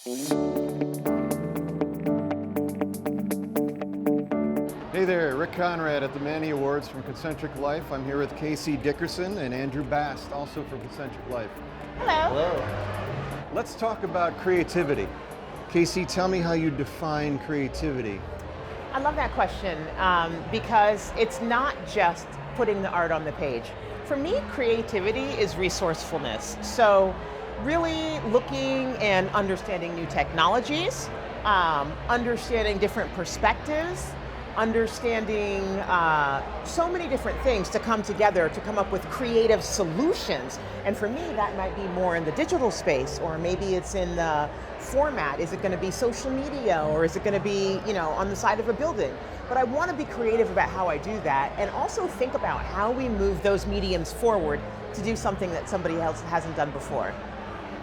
Hey there, Rick Conrad at the Manny Awards from ConcentricLife. I'm here with Casey Dickerson and Andrew Bast, also from ConcentricLife. Hello. Hello. Let's talk about creativity. Casey, tell me how you define creativity. I love that question because it's not just putting the art on the page. For me, creativity is resourcefulness. So really looking and understanding new technologies, understanding different perspectives, understanding so many different things to come together to come up with creative solutions. And for me, that might be more in the digital space, or maybe it's in the format. Is it going to be social media, or is it going to be, on the side of a building? But I want to be creative about how I do that, and also think about how we move those mediums forward to do something that somebody else hasn't done before.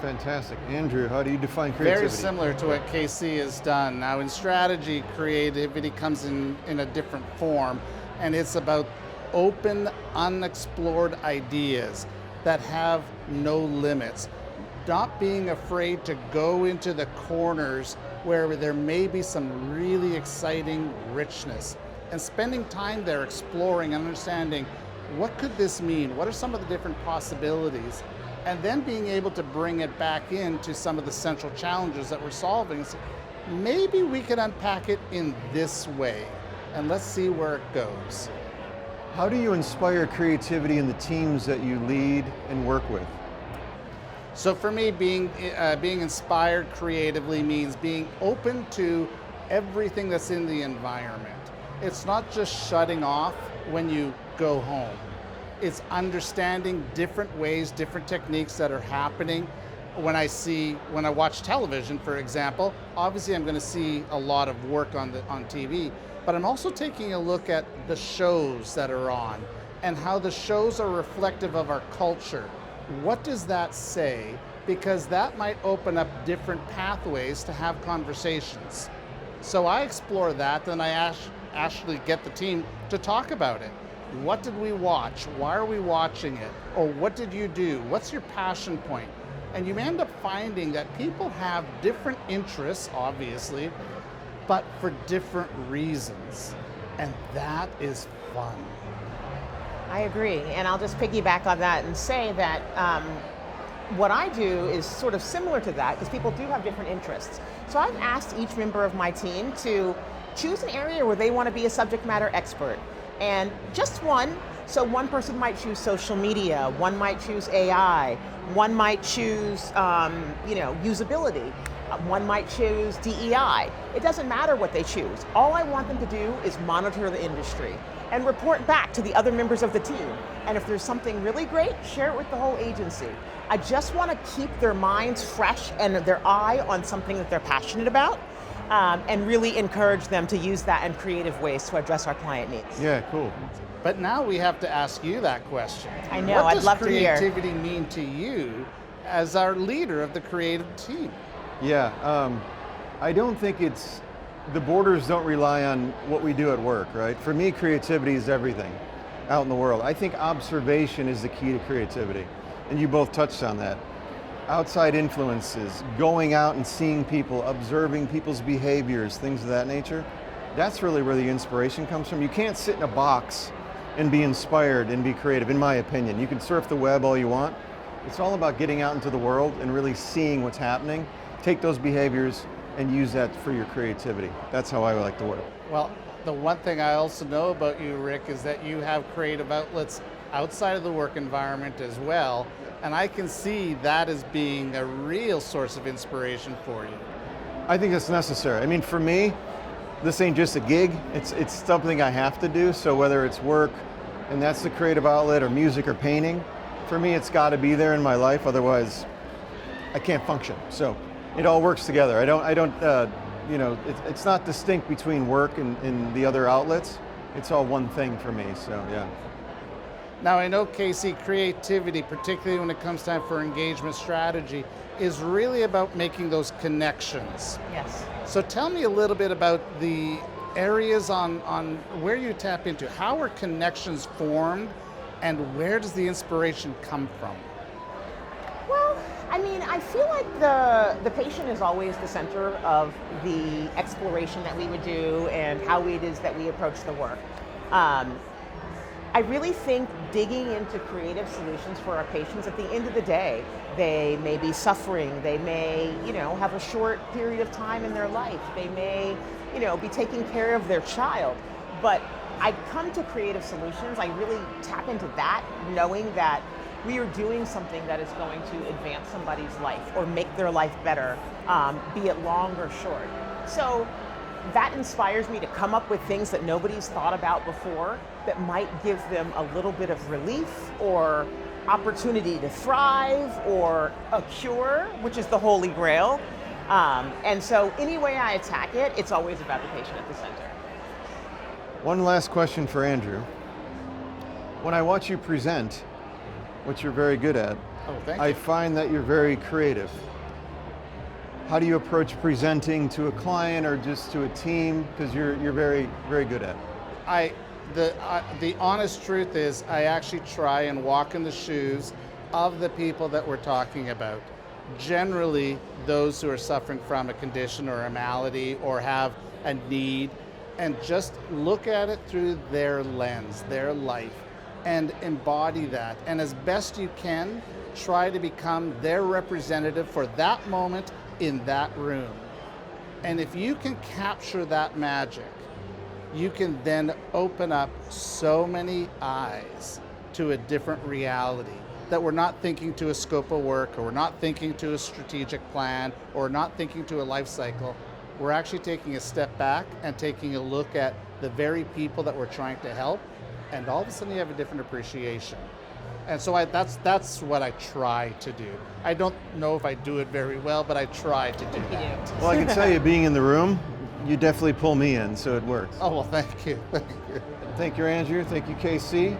Fantastic. Andrew, how do you define creativity? Very similar to what KC has done. Now in strategy, creativity comes in a different form, and it's about open, unexplored ideas that have no limits. Not being afraid to go into the corners where there may be some really exciting richness, and spending time there exploring, understanding what could this mean, what are some of the different possibilities, and then being able to bring it back into some of the central challenges that we're solving. So maybe we could unpack it in this way, and let's see where it goes. How do you inspire creativity in the teams that you lead and work with? So for me, being inspired creatively means being open to everything that's in the environment. It's not just shutting off when you go home. It's understanding different ways, different techniques that are happening. When I watch television, for example, obviously I'm going to see a lot of work on TV, but I'm also taking a look at the shows that are on and how the shows are reflective of our culture. What does that say? Because that might open up different pathways to have conversations. So I explore that, then I actually get the team to talk about it. What did we watch? Why are we watching it? Or what did you do? What's your passion point? And you end up finding that people have different interests, obviously, but for different reasons. And that is fun. I agree, and I'll just piggyback on that and say that what I do is sort of similar to that, because people do have different interests. So I've asked each member of my team to choose an area where they want to be a subject matter expert, and just one. So one person might choose social media, one might choose AI, one might choose usability, one might choose DEI. It doesn't matter what they choose. All I want them to do is monitor the industry and report back to the other members of the team. And if there's something really great, share it with the whole agency. I just want to keep their minds fresh and their eye on something that they're passionate about, and really encourage them to use that in creative ways to address our client needs. Yeah, cool. But now we have to ask you that question. I know, I'd love to hear. What does creativity mean to you as our leader of the creative team? Yeah, I don't think the borders don't rely on what we do at work, right? For me, creativity is everything out in the world. I think observation is the key to creativity, and you both touched on that. Outside influences, going out and seeing people, observing people's behaviors, things of that nature, that's really where the inspiration comes from. You can't sit in a box and be inspired and be creative, in my opinion. You can surf the web all you want. It's all about getting out into the world and really seeing what's happening, take those behaviors and use that for your creativity. That's how I like to work. Well, the one thing I also know about you, Rick, is that you have creative outlets outside of the work environment as well, and I can see that as being a real source of inspiration for you. I think it's necessary. I mean, for me, this ain't just a gig, it's something I have to do, so whether it's work, and that's the creative outlet, or music or painting, for me it's got to be there in my life, otherwise I can't function. So it all works together. It's not distinct between work and the other outlets. It's all one thing for me, so yeah. Now I know, Casey, creativity, particularly when it comes time for engagement strategy, is really about making those connections. Yes. So tell me a little bit about the areas on where you tap into. How are connections formed, and where does the inspiration come from? Well, I mean, I feel like the patient is always the center of the exploration that we would do and how it is that we approach the work. I really think digging into creative solutions for our patients, at the end of the day, they may be suffering, they may, have a short period of time in their life, they may, be taking care of their child. But I come to creative solutions, I really tap into that, knowing that we are doing something that is going to advance somebody's life or make their life better, be it long or short. So that inspires me to come up with things that nobody's thought about before that might give them a little bit of relief or opportunity to thrive or a cure, which is the holy grail. And so any way I attack it, it's always about the patient at the center. One last question for Andrew. When I watch you present, which you're very good at, I find that you're very creative. How do you approach presenting to a client or just to a team? Because you're very, very good at it. The honest truth is I actually try and walk in the shoes of the people that we're talking about. Generally, those who are suffering from a condition or a malady or have a need, and just look at it through their lens, their life, and embody that. And as best you can, try to become their representative for that moment in that room. And if you can capture that magic, you can then open up so many eyes to a different reality that we're not thinking to a scope of work, or we're not thinking to a strategic plan, or not thinking to a life cycle. We're actually taking a step back and taking a look at the very people that we're trying to help, and all of a sudden you have a different appreciation. And so that's what I try to do. I don't know if I do it very well, but I try to do that. Well, I can tell you, being in the room, you definitely pull me in, so it works. Oh, well, thank you. Thank you. Thank you, Andrew. Thank you, KC.